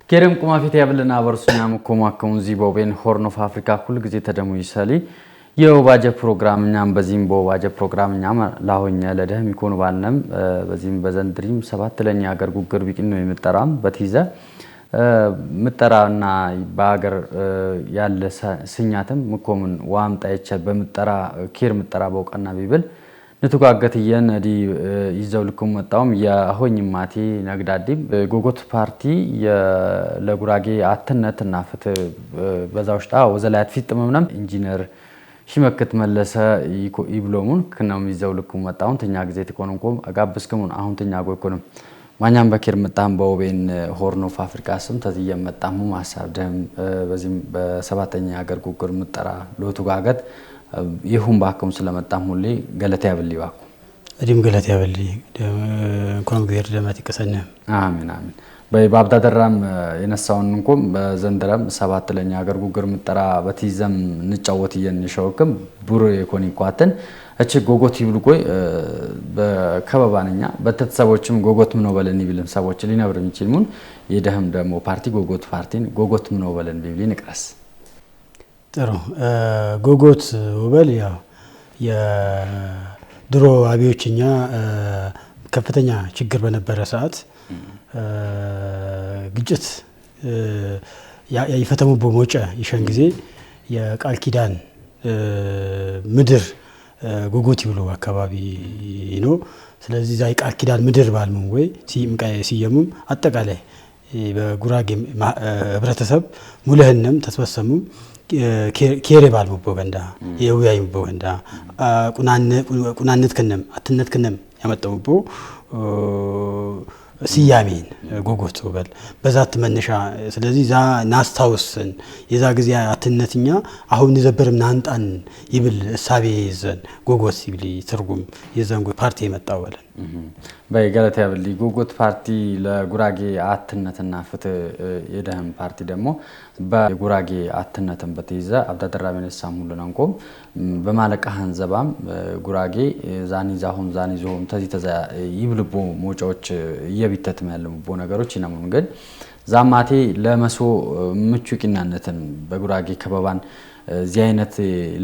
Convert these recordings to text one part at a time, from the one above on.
كريم كما في تيابلنا برسنا مكوما كونزيبو بين هورن اوف افريكا كل غزي تدمو يسالي የውባጀ ፕሮግራም ኛም በዚህም በውባጀ ፕሮግራም ኛም ላሆኛ ለደህም ይኮኑ ባልነም በዚህም በዘንድሪም 7 ለኛ ሀገር ጉግር ቢቂን ነው የምጠራም በትይዘ ምጠራና በሀገር ያለ ስኛትም ምኮምን ዋምጣ ይቻ በምጠራ ኬር ምጠራ በውቀና ቢብል ንቱጋገትየን ዲ ይዘውልኩም መጣውም ያሆኝ ማቲ ነግዳዲም ጎጎት ፓርቲ ለጉራጌ አትነትና ፍትህ በዛውሽታ ወዘላያት ፊጥመምናም ኢንጂነር ሽመክት መለሰ ይብሎሙን ከናም ይዘውልኩም መጣውን ተኛ ጊዜ ተቆንቆም አጋብስከሙን አሁን ተኛ ጎይኮንም ማኛም በከር መጣም በኦቤን ሆርን ኦፍ አፍሪካ ስም ተዚየ መጣሙ ማሳብ ደም በዚህም በሰባተኛ ሀገር ጉግር ምጠራ ሎቱ ጋገት ይሁን ባኩም ስለመጣም ሁሌ ገለታ ያብሊ ባኩ እዲም ገለታ ያብሊ እንኳን እግዚአብሔር ደማት ይቀሰነ አሜን አሜን በባብዳ ደራም የነሳውን እንቆም በዘንድረም 7 ለኛ ሀገር ጉግር ምጠራ በትይዘም ንጫወት የንሸውክም ቡር የኮኒ ቋተን እቺ ጎጎት ይብሉ ቆይ በከበባነኛ በተተሰቦችም ጎጎት ምን ነው በለን ይብልን ሰዎች ሊነብር የሚችልሙን የደህም ደሞ ፓርቲ ጎጎት ፓርቲን ጎጎት ምን ነው በለን ቢብሊ ንቀስ ጥሩ ጎጎት ወበል ያው የድሮ አብዮችኛ ከፍተኛ ችግር በነበረ ሰዓት ግጭት ያይፈተሙ በሞጫ ይሸን ጊዜ የቃል ኪዳን ምድር ጎጎት ይብሉ አካባቢ ነው ስለዚህ ዛይ ቃል ኪዳን ምድር ባልሙም ወይ ሲየሙም አጠቃላይ በጉራጌ ህብረተሰብ ሙለህንም ተስበሰሙ ኬሬ ባልሙ በገንዳ የውያይ በገንዳ ቁናነት ከነም አትነት ከነም ያመጣውቦ ሲያሜን ጎጎት ወበል በዛት መነሻ ስለዚህ ዛ ናስታውስን የዛ ጊዜ አትነትኛ አሁን ዘበርም ናንጣን ይብል ሳቤ ዘን ጎጎት ሲብሊ ትርጉም የዛንጎ ፓርቲ የመጣው ወለን በገለታ ያብሊ ጎጎት ፓርቲ ለጉራጌ አትነትና ፍትህ የደህም ፓርቲ ደግሞ በጉራጌ አትነትን በተይዘ አብዳደራበነ ሳሙሉናንቆም በማለቃህን ዘባም ጉራጌ ዛኒዛሁን ዛኒዞም ተዛ ይብልቦ ሞጫዎች የቢተትም ያለምቦ ነገሮች ይነሙን ግን ዛማቴ ለመሶ ምቹቂናነትን በጉራጌ ከበባን እዚህ አይነት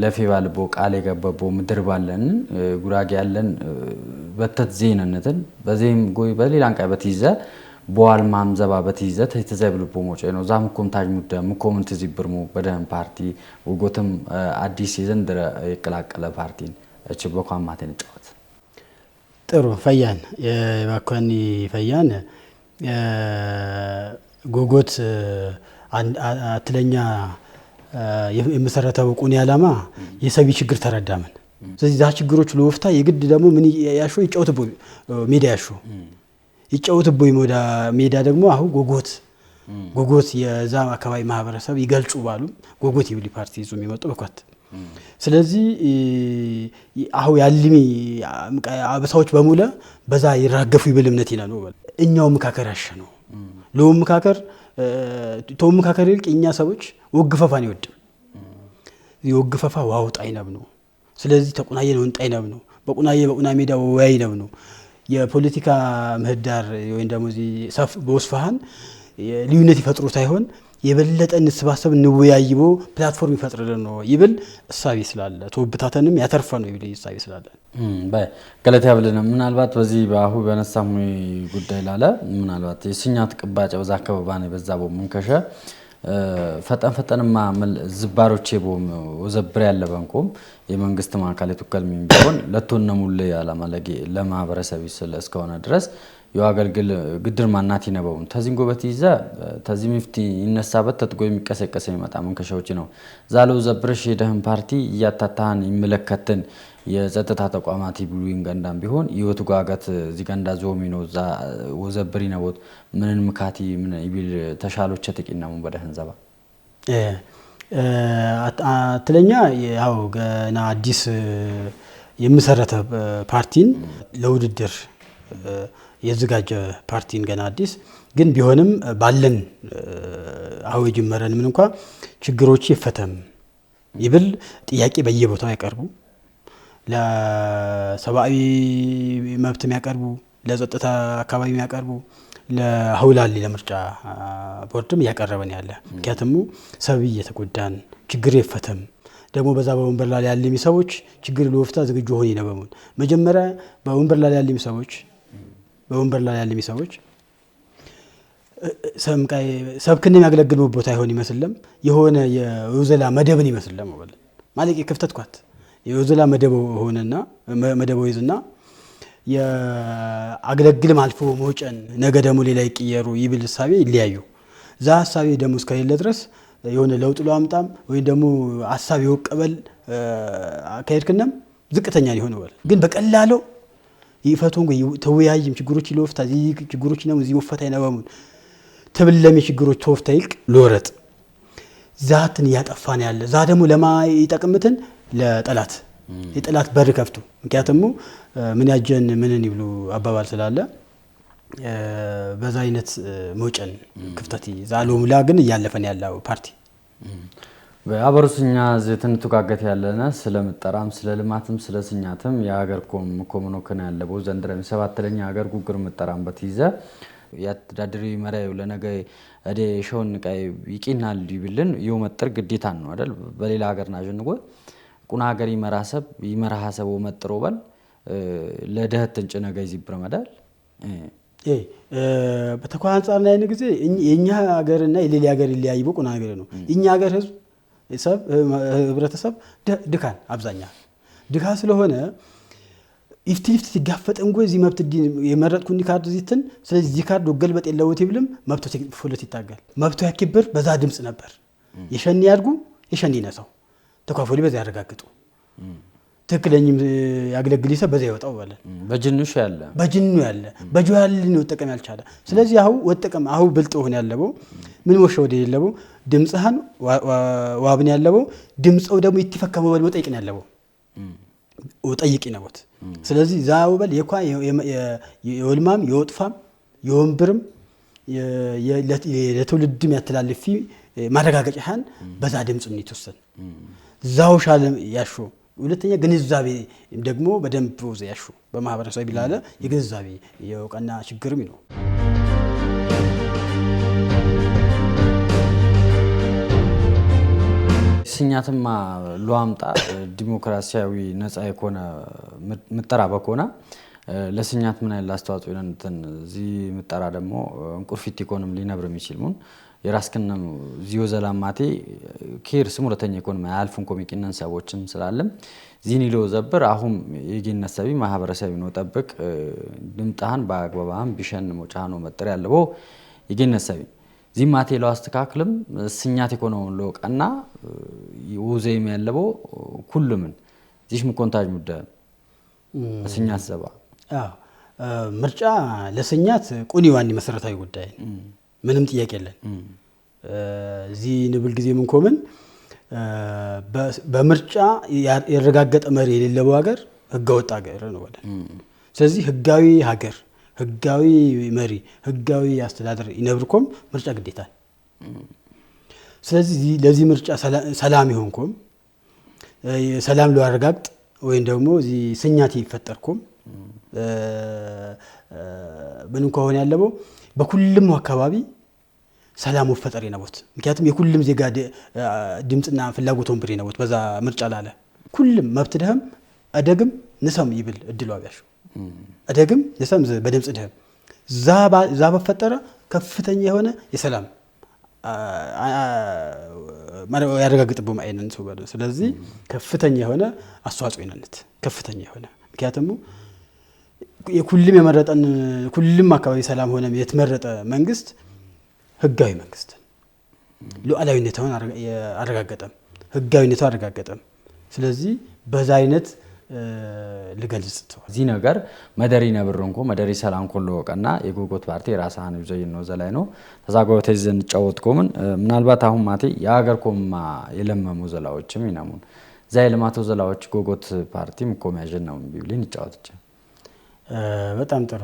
ለፌባልቦ ቃል የገበቦ ምድር ባለን ጉራጌ ያለን በተት ዜናነትን በዚህም ጎይ በሌላን ቃይ በትይዘ በዋል ማምዘባ በትይዘ ተዘብልቦ ሞጨ ነው ዛምኩም ታጅ ሙደም ኮመንት ዝብርሙ በደም ፓርቲ ወጎተም አዲስ የዘንድረ የቀላቀለ ፓርቲን እቺ በቋም ማተን ጫወት ጥሩ ፈያን የባኳኒ ፈያን ጎጎት አትለኛ የመሰረታው ቁን ያላማ የሰቢ ችግር ተረዳመን ስለዚህ ዛ ችግሮች ለወፍታ የግድ ደግሞ ምን ያሾ ይጫውትቦ ሜዳ ያሾ ይጫውትቦ ይሞዳ ሜዳ ደግሞ አሁ ጎጎት የዛ አካባቢ ማህበረሰብ ይገልጹ ባሉ ጎጎት ይብሊ ፓርቲ ይዞ የሚመጡ በኳት ስለዚህ አሁ ያልሚ አበሳዎች በሙለ በዛ ይራገፉ ይብልምነት ይላል ነው እኛው መካከር ያሸ ነው ለው መካከር ቶም መካከር ይልቅ እኛ ሰዎች ወግፈፋን ይወድም ይወግፈፋ ዋውጣ አይነብ ነው ስለዚህ ተቁናየ ነው እንጣይነብ ነው በቁና ሜዳ ወይ አይነብ ነው የፖለቲካ ምህዳር ወይ እንደሞዚ ሰፍ በወስፋሃን ልዩነት ይፈጥሩ ሳይሆን የበለጠ እንስባሰብ እንወያይቦ ፕላትፎርም ይፈጥርልን ነው ይብል እሳቢ ስላለ ተወብታተንም ያተርፈ ነው ይብል እሳቢ ስላለ ገለታ ያብልና ምናልባት በዚህ ባሁ በነሳሙ ጉዳይ ላለ ምናልባት የስኛት ቅባጭ በዛ አከባባነ በዛቦ ምንከሸ ፈጠንማ ዝባሮቼ ቦም ወዘብር ያለበንቆም የመንግስት ማካለ ተከልሚም ቢሆን ለቶነሙለ ያላማለጌ ለማህበረሰብ ይስለ እስከሆነ ድረስ የዋገልግል ግድር ማናት ይነበው ተዚንጎ በትይዘ ተዚ ምፍቲ ይነሳበት ተጥጎ የሚቀሰቀሰ ይመጣ መንከሻዎች ነው ዛለው ዘብርሽ የደህም ፓርቲ ያታታን ይመለከተን የጸጥታ ተቋማት ይብሉ ይንገንዳም ቢሆን ይወቱ ጋጋት ዚጋንዳ ዞሚኖ ዛ ወዘብሪ ነው ምንን ምካቲ ምን ይብል ተሻሎች ተቂናሙ በደህን ዘባ አትለኛ ያው ገና አዲስ የምሰረተ ፓርቲን ለውድድር የዝጋጀ ፓርቲን ገና አዲስ ግን ቢሆንም ባለን አው ጅመረን ምን እንኳን ችግሮች ይፈተም ይብል ጥያቄ በየቦታው ያቀርቡ ለሰባዊ መብት የሚያቀርቡ ለጸጥታ አካባቢ የሚያቀርቡ ለሀውላሊ ለምርጫ ቦርድም ያቀረበን ያለ ምክንያቱም ሰብ እየተጎዳን ችግር ይፈተም ደግሞ በዛ በወንበር ላይ ያሉ ሰዎች ችግር ለወፍታ ዝግጁ ሆነ ይነበሙን መጀመሪያ በወንበር ላይ ያሉ ሰዎች ሰብክን የሚያገለግሉ ቦታ ይሆን ይመስልም የሆነ የውዘላ መደብን ይመስልም ማለት ክፍተት ኳት የውዘላ መደብ ሆነና መደብ ይዝና የአገለግል ማልፎ ሞጨን ነገ ደሞ ሌላ ይቀየሩ ይብል ሐሳቤ ይለያዩ ዛ ሐሳቤ ደሞ እስከሌለ ድረስ የሆነ ለውጥ ለአምጣም ወይ ደሞ ሐሳብ ይወቀበል አካይድከነም ዝቅተኛ ሊሆን ይወል ግን በቀላሉ ይፈቱን ተወያይም ችግሮች ይለውፍታ ችግሮች ነው እዚህ ወፈታ ይነበሙን ተብለሚ ችግሮች ተወፍታ ይልቅ ሎረጥ ዛትን ያጠፋን ያለ ዛ ደሞ ለማ ይጠቅምትን ለጠላት የጠላት በር ከፍቱ ምክንያቱም ምን ያጀን ምንን ይብሉ አባባል ስላለ በዛ አይነት ሞጨን ክፍተት ዛሎሙላ ግን ያለፈን ያለው ፓርቲ በአበሩስኛ ዘተን ተጋገተ ያለና ስለምጠራም ስለልማትም ስለስኛትም የሀገር ኮሙኖከና ያለበው ዘንድረም ሰባተኛ ሀገር ጉግር መጠራምበት ይዘ ያተዳድሪ መራዩ ለነገ አደ ሾን ቃይ ይቂናል ይብልን ይወመጥር ግዴታ ነው አይደል በሌላ ሀገር ናጀንጎ ቁና ሀገር ይመራሐሰብ ወመጥሮባል ለደህት እንጭነጋ ይዝብረመዳል በተኳንጻር ላይ ንግዜ የኛ ሀገርና የሌላ ሀገር ይለያይ በቁና ሀገር ነው የኛ ሀገር ህዝብ ህብረተሰብ ድካን አብዛኛ ድካ ስለሆነ ኢፍቲፍት ሲጋፈጠን ጎይ ዚ መብት ዲ የመረጥኩኝ ካርድ ዚትን ስለዚህ ዚ ካርድ ወገልበጥ የለውት ይብልም መብቶ ፎለት ይታጋል መብቶ ያከብር በዛ ድምጽ ነበር የሸኒ ያድጉ የሸኒ ነሳው ተኳፎሊ በዛ ያረጋግጡ ትክክለኛም ያገለግል ይሰ በዛ ይወጣው ባለ በጅንሹ ያለ በጆ ያለ ነው ተጠቀም ያልቻለ ስለዚህ አሁ ወጥቀም አሁ ብልጥ ሆነ ያለበው ምን ወሸው ወደ የለበው ድምጽሃን ዋብን ያለበው ድምጽው ደግሞ ይተፈከመው በል ወጠይቅን ያለበው ወጠይቅ ነውት ስለዚህ ዛው በል የኳ የወልማም የወጥፋም የወንብርም ለትውልድም ያተላልፊ ማረጋገጫህን በዛ ድምጽ ነው ይተወሰን ዛው ሻለም ያሹ ሁለተኛ ግንዛቤ ደግሞ በደንብ ወዘ ያሹ በማህበረሰብ ይላል የግንዛቤ የውቀና ችግርም ነው ስኛትማ ሉአምጣ ዲሞክራሲያዊ ነፃ የኮነ ምጠራ በኮና ለስኛት ምን አይል አስተዋጽኦ ይነንተን እዚ ምጠራ ደግሞ እንቁርፊት ኢኮኖሚ ሊነብር የሚችልሙን የራስከነም ዚዮ ዘላማቴ ኬር ስሙረተኛ ኢኮኖሚ አልፉን ኮሚኪነን ሰዎችም ስላለም ዚኒሎ ዘበር አሁን የጊነሰቢ ማህበረሰብ ነው ጠብቅ ድምጣን ባግባባም ቢሸን ሞጫኖ መጠር ያለው የጊነሰቢ ዚማቴ ለው አስተካክልም ስኛት ኢኮኖሚ ለውቀና ይውዘይም ያለው ሁሉምን ዚሽ ምኮንታጅ ሙደ ስኛት ዘባ ምርጫ ለስኛት ቁኒዋን መሰረታዊ ጉዳይ ምንም ጥያቄ የለን እዚ ንብል ጊዜ ምን ኮመን በምርጫ ያረጋገጠ መሪ የሌለው ሀገር ህጋወጥ ሀገር ነው ወደ ስለዚህ ህጋዊ ሀገር ህጋዊ መሪ ህጋዊ አስተዳደር ይነብርኮም ምርጫ ግዴታ ስለዚህ ለዚህ ምርጫ ሰላም ይሆንኮም ሰላም ለዋረጋግጥ ወይን ደግሞ እዚ ስኛት ይፈጠርኮም ምንም ከሆነ ያለው በኩልም አካባቢ ሰላም ወፈጠር ይነቦት ምክንያቱም የኩልም ዜጋ ድምጽና ፍላጎቱን ብሬ ነቦት በዛ ምርጫ ላለ ኩልም መብት ደህም አደግም ንሰም ይብል እድሉ አብያሹ አደግም ንሰም በድምጽ ደህም ዛ በፈጠረ ከፍተኛ የሆነ የሰላም ያረጋግጥበው ማይነን ሰው ባለ ስለዚህ ከፍተኛ የሆነ አስተዋጽኦ ይነንት ከፍተኛ የሆነ ምክንያቱም የኩልም የመረጠን ኩልም አካባቢ ሰላም ሆነ የተመረጠ መንግስት ህጋዊ መንግስት ሉዓላዊነቱን አረጋገጠም ህጋዊነቱን አረጋገጠም ስለዚህ በዛ አይነት ለገልጽ እዚ ነገር መደሪ ነብርንኮ መደሪ ሰላም ኮሎ ወቀና የጎጎት ፓርቲ ራሳን ይዘይ ነው ዘላይ ነው ተዛጎተ ይዘን ጫወትኮምን ምናልባት አሁን ማቴ የሀገር ኮማ የለመሙ ዘላዎችም ይናሙን ዛይ ለማቶ ዘላዎች ጎጎት ፓርቲም ኮሚያጅን ነው ቢብሊን ጫወትች በጣም ጥሩ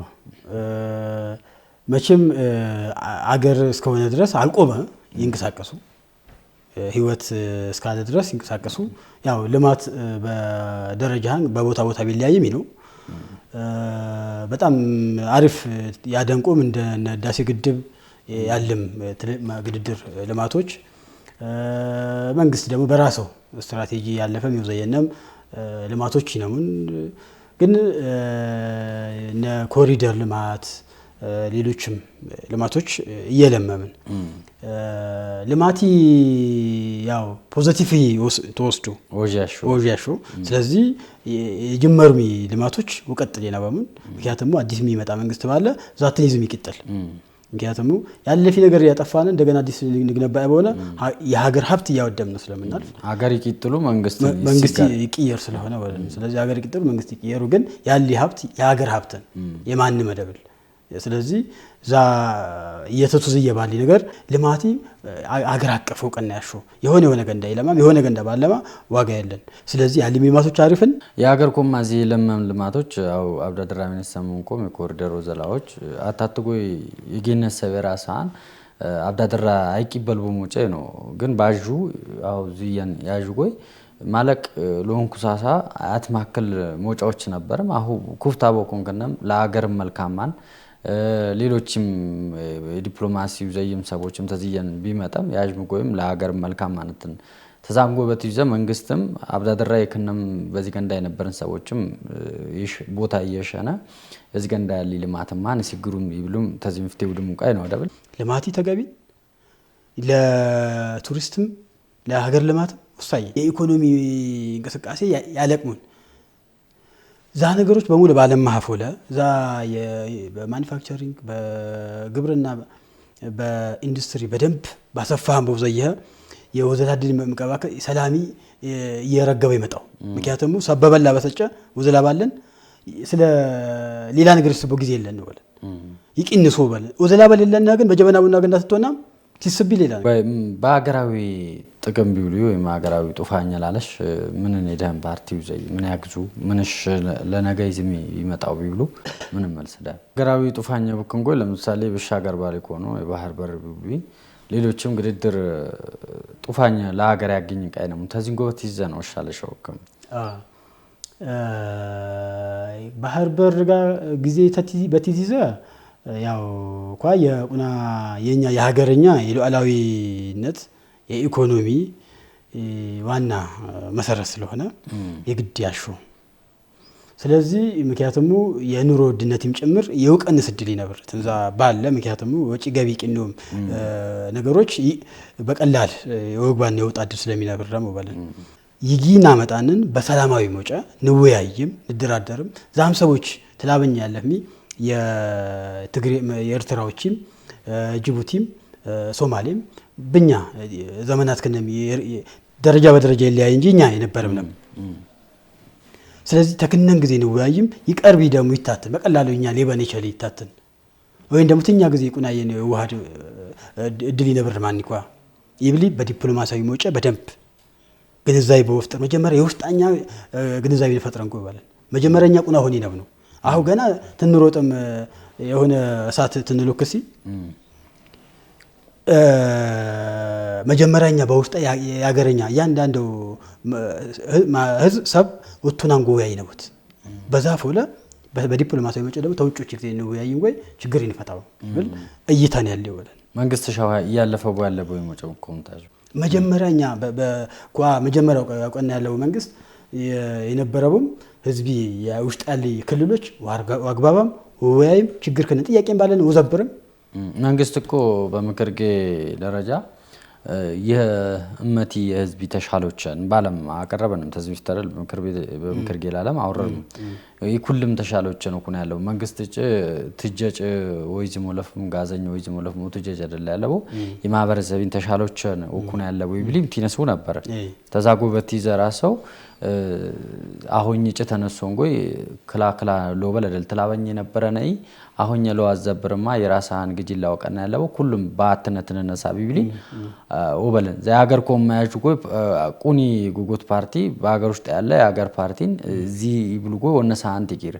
መቼም አገር እስከሆነ ድረስ አልቆመ ይንቀሳቀሱ ህይወት እስካለ ድረስ ይንቀሳቀሱ ያው ልማት በደረጃን በቦታ ቢለያይም ነው በጣም አሪፍ ያደንቁም እንደ ህዳሴ ግድብ ያለም ግድድር ልማቶች መንግስት ደግሞ በራሱ ስትራቴጂ ያለፈም ይወዘየነም ልማቶች ነውን ግን ኮሪደር ልማት ሌሎችም ልማቶች እየለመምን ልማቲ ያው ፖዚቲቭ ተወስዱ ወጃሹ ስለዚህ የጀመሩሚ ልማቶች ወቀጥል የነበሩን ምክንያቱም አዲስ የሚመጣ መንግስት ባለ ዛትን ይዝም ይቀጥል ምክንያቱም ያለፊ ነገር ያጠፋን እንደገና አዲስ ንግነባ ያበሆነ የሀገር ሀብት ያወደምነው ስለምናልፍ ሀገር ይቂጥሉ መንግስት ይቅየር ስለሆነ ወለን ስለዚህ ሀገር ይቂጥሉ መንግስት ይቅየሩ ግን ያሊ ሀብት የሀገር ሀብትን የማን መደብል ስለዚህ ዛ የተቱዝየ ባሊ ነገር ልማቲ አገር አቀፍ እውቅና ያሹ የሆነ ገንዳ ይለማም የሆነ ገንዳ ባለማ ዋጋ ያለን ስለዚህ ያሊ ልማቶች አሪፍን የሀገር ኮማዚ ለማም ልማቶች አው አብዳድራ ሚኒስተሩን ቆም የኮሪደር ወዘላዎች አታጥጎ የገነት ሰበራሳን አብዳድራ አይቂበል በሞጨ ነው ግን ባጁ አው ዚያን ያጁጎይ ማለቅ ሎንኩሳሳ አትማከል ሞጫዎች ነበርም አሁ ኩፍታቦ ኮንከነም ለሀገር መልካማን ሌሎችም ዲፕሎማሲው ዘይም ሰቦችም ተዚያን ቢመጣም ያጅምጎይም ለሀገር መልካም ማንነትን ተዛንጎበት ይዘ መንግስትም አብዳድራ የከነም በዚህ ገንዳ የነበረን ሰዎችም ቦታ እየሸነ በዚህ ገንዳ ያሊ ልማትም ማን ሲግሩም ይብሉም ተዚህ ምፍቴው ደሙ ቃይ ነው አይደል ልማቲ ተገቢ ለቱሪስትም ለሀገር ልማት ወሳኝ የኢኮኖሚ እንቅስቃሴ ያለቅሙን ዛ ነገሮች በሙሉ ባለም ማፈለ ዛ በማኑፋክቸሪንግ በግብርና በኢንዱስትሪ በደንብ ባሰፋም በወዘየ የወዘላድን መቀባከ ሰላሚ እየረገበ ይመጣው ምክንያቱም ሰበበላ በሰጨ ወዘላ ባለን ስለ ሌላ ነገር ስቦ ጊዜ የለን ነው ወለ ይቅንሶ በለ ወዘላ በለለና ግን በጀበናውና ገንዳ ስትሆና ሲስብ ይላል በአገራዊ ጥቅም ቢውሉ የማገራዊ ጡፋኛ ላለሽ ምንን የደም ፓርቲው ዘይ ምን ያግዙ ምንሽ ለነገይዝም ይመጣው ቢውሉ ምንም መልስዳ አገራዊ ጡፋኛ በከንጎ ለምሳሌ በሻገር ባሪ ኮኖ የባህር በር ቢውሉ ሌሎችም ግድድር ጡፋኛ ለሀገር ያገኝ ቃይ ነው ተዚንጎበት ይዘነው ሻለሽው ከም ባህር በር ጋር ጊዜ በቲዚዘ ያው ኳየ ቁና የኛ የሀገርኛ የሉዓላዊነት የኢኮኖሚ ዋና መሰረት ስለሆነ የግድ ያሹ ስለዚህ ምክንያቱም የኑሮ ውድነትም ጭምር የውቀንስ እድል ይነብር ተንዛ ባለ ምክንያቱም ወጪ ገቢ ቅንዶም ነገሮች በቀላል የወግባን የውጣድር ስለሚነብር ደግሞ ባለን ይጊና መጣንን በሰላማዊ ሞጫ ንወያይም ንድራደርም ዛም ሰዎች ተላበኛ ያለፍሚ የትግሬ የኤርትራዎችም ጅቡቲም ሶማሌም ብኛ ዘመናት ከነም ደረጃ በደረጃ ይለያይ እንጂኛ የነበረም ነው ስለዚህ ተከነን ጊዜ ነው ወያይም ይቀርብ ይደሙ ይታተን በቀላሉኛ ሌባን ይችላል ይታተን ወይን ደሞ ትኛ ጊዜ ቁናየ ነው ዋሃድ እድል ይነብር ማንኳ ይብሊ በዲፕሎማሲያዊ ሞጨ በደንብ ግንዛቤ በወፍጠር መጀመሪያ የውስጣኛ ግንዛቤ ፈጥረን ቆይባለን መጀመሪያኛ ቁና ሆኒ ነው አሁ ገና ትንሮጥም የሆነ እሳት ትንሎክሲ መጀመሪያኛ በውስጣ ያገረኛ ያንዳንዱ ህዝብ ሰብ ወጥቶናንጎ ያይነውት በዛፎለ በዲፕሎማሲያዊ መጨ ደግሞ ተውጮች ጊዜ ነው ያይን ወይ ችግር ይፈታው ብል እይታን ያለው ወለ መንግስት ሻው ያለፈው ያለበው የሞጨው ኮንታጅ መጀመሪያኛ በቋ መጀመሪያው ቀና ያለው መንግስት የነበረውም ህዝቢ የውስጥ ያለ ክልሎች ዋግባባም ወያይም ችግር ከነ ጥያቄን ባለን ወዘብርም መንግስት እኮ በመከርጌ ደረጃ የእመቲ የህዝብ ተሻሎችን ባለም አቀረበንም ተዝብሽ ተረል በመከርጌ ለዓለም አውረም ይኩልም ተሻሎችን ነው ኩና ያለው መንግስት ትጀጭ ወይዝ ሞለፍም ጋዘኝ ወይዝ ሞለፍም ትጀጭ አይደለ ያለው የማህበረሰብን ተሻሎችን ኩና ያለው ይብሊም ትነሱ ነበር ተዛጎበት ይዘራሰው አሁን ይጭ ተነሶንጎይ ክላክላ ሎበል አይደል ተላበኝ ነበር ነይ አሁን ያለው አዘብርማ የራሳን ግጅ ላውቀና ያለው ሁሉም ባትነትን ነሳቢ ቢሊ ወበለን ዘያገር ኮማያጅ ጎይ ቁኒ ጉጉት ፓርቲ በአገር ውስጥ ያለ የአገር ፓርቲን እዚ ይብሉጎ ወነሳ አንቲቂር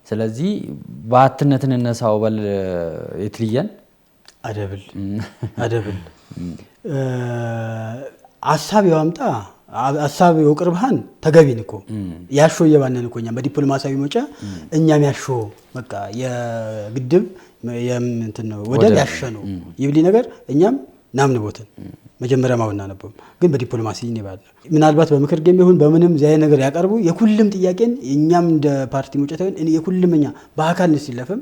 ስለዚህ ባትነትን ነሳው በል የትልየን አደብል አሳብ ያምጣ ሀሳብ ወቅርብሃን ተገቢን እኮ ያሾ የባነን እኮ እኛም በዲፕሎማሲያዊ መውጫ እኛም ያሾ በቃ የግድብ የምንትን ነው ወደብ ያሸነው ይብሊ ነገር እኛም ናምን ቦተን መጀመሪያ ማውና ነበር ግን በዲፕሎማሲ ይባል ምናልባት በምክር ገም ይሁን በምንም ዚያ ነገር ያቀርቡ የኩልም ጥያቄን እኛም እንደ ፓርቲ መውጫ ተወን የኩልምኛ በአካል ሲለፈም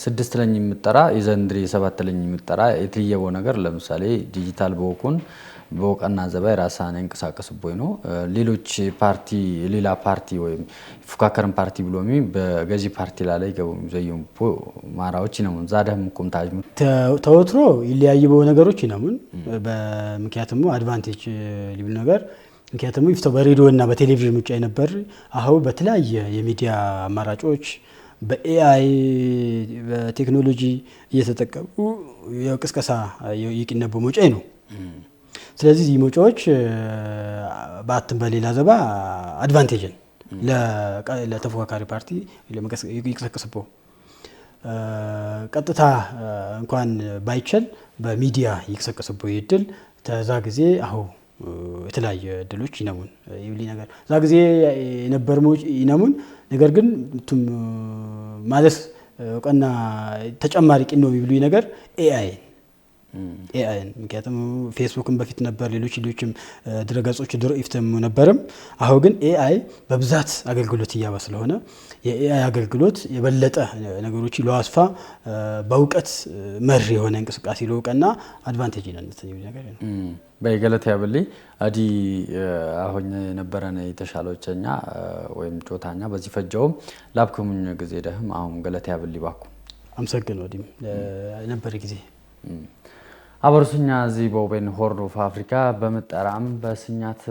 ስድስት ለኝ የምጠራ የዘንድሪ 7 ለኝ የምጠራ የትየበው ነገር ለምሳሌ ዲጂታል በወቁን በወቀና ዘባይ ራሳን እንቀሳቀስቦይ ነው ሌሎች ፓርቲ ሌላ ፓርቲ ወይም ፉካከርን ፓርቲ ብሎሚ በገዢ ፓርቲ ላይ ገቡ ዘይም ማራዎች ነው ዛዳም ኮምታጅ ተወትሮ ይለያይበው ነገሮች ይነሙን በምክንያቱም አድቫንቴጅ ሊብል ነገር ምክንያቱም ይፍተው በሬዲዮና በቴሌቪዥን ምጫ ነበር አሁን በተለያየ የሚዲያ አማራጮች በኤአይ በቴክኖሎጂ እየተጠቀሙ የቅስቀሳ ይቅነቡ ሞጫ ነው ስለዚህ ይሞጫዎች ባትም በሌላ ዘባ አድቫንቴጅን ለተፎካካሪ ፓርቲ ይቀሰቅስበው ቀጥታ እንኳን ባይችል በሚዲያ ይቀሰቅስበው ይድል ተዛ ጊዜ አሁን የተለያየ ድሎች ይነሙን ይብሊ ነገር ዛ ጊዜ የነበር ሞጭ ይነሙን ነገር ግን ማለት ቀና ተጨማሪ ቅን ነው ይብሉ ነገር ኤአይ ምክንያቱም ፌስቡክን በፊት ነበር ሌሎችም ድረገጾች ድሮ ይፍተም ነበርም አሁን ግን ኤአይ በብዛት አገልግሎት ያባ ስለሆነ የኤአይ አገልግሎት የበለጠ ነገሮች ለዋስፋ በእውቀት መር የሆነ እንቅስቃሴ ለውቀና አድቫንቴጅ ይነንተ ነገር ነው በገለታ ያበሊ አዲ አሁን ነበረን የተሻለውኛ ወይም ጮታኛ በዚህ ፈጀው ላብከሙኝ ጊዜ ደህም አሁን ገለታ ያበሊ ባኩ አመሰግናለሁ ዲም ነበር ጊዜ አበርሱኛ ዚ ቦቤን ሆርን ኦፍ አፍሪካ በመጠራም በስኛት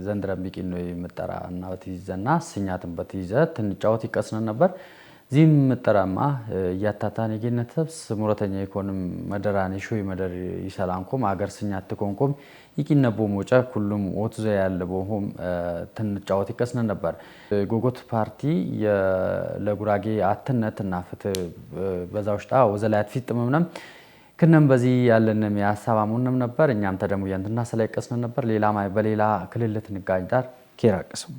ዘንድረም ቢቂን ነው የመጠራ እና በትይዘና ስኛትን በትይዘ ትንጫወት ይቀስነ ነበር ዚም መጠራማ ያታታን የገነተብስ ሙረተኛ ኢኮኖሚ መደራኔ ሾይ መደር ይሰላንኮም አገር ስኛት ተኮንኮም ይቂነቦ ሞጫ ሁሉም ወትዘ ያለበውም ትንጫወት ይቀስነ ነበር ጎጎት ፓርቲ ለጉራጌ አትነትና ፍትህ በዛውሽጣ ወዘላያት ፊት ጥምምነም ከነም በዚህ ያለንም ያሳባሙንም ነበር እኛም ተደሙ ያንተና ስለይቀስነ ነበር ሌላ ማይ በሌላ ክልልት ንጋጅ ዳር ኬራቀስም